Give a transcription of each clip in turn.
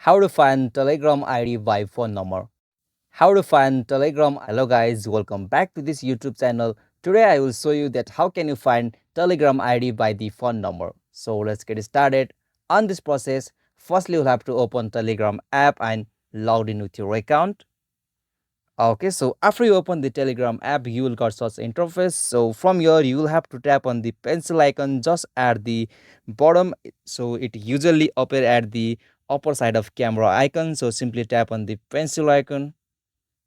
How to find Telegram ID by phone number. How to find Telegram. Hello guys, welcome back to this YouTube channel. Today I will show you that how can you find Telegram ID by the phone number. So let's get started. On this process, firstly you'll have to open Telegram app and log in with your account. Okay, so after you open the Telegram app, you will got such interface. So from here, you will have to tap on the pencil icon just at the bottom. So it usually appear at the upper side of camera icon. So simply tap on the pencil icon.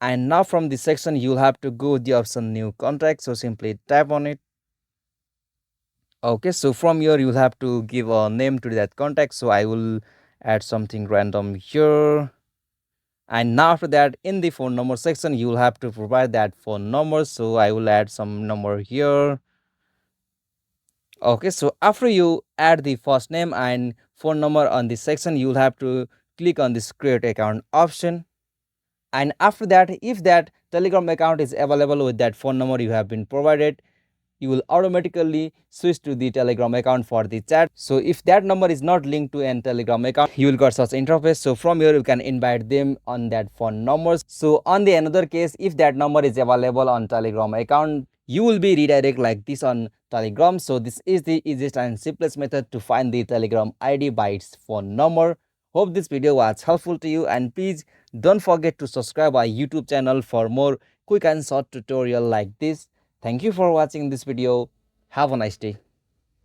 And now from the section, you'll have to go the option new contact. So simply tap on it. Okay, so from here, you'll have to give a name to that contact. So I will add something random here. And now after that, in the phone number section, you will have to provide that phone number. So I will add some number here. Okay, so after you add the first name and phone number on this section, you will have to click on this create account option. And after that, if that Telegram account is available with that phone number you have been provided, you will automatically switch to the Telegram account for the chat. So if that number is not linked to an Telegram account, you will got such interface. So from here, you can invite them on that phone numbers. So on the another case, if that number is available on Telegram account, you will be redirect like this on Telegram. So this is the easiest and simplest method to find the Telegram ID by its phone number. Hope this video was helpful to you, and please don't forget to subscribe our YouTube channel for more quick and short tutorial like this. Thank you for watching this video. Have a nice day.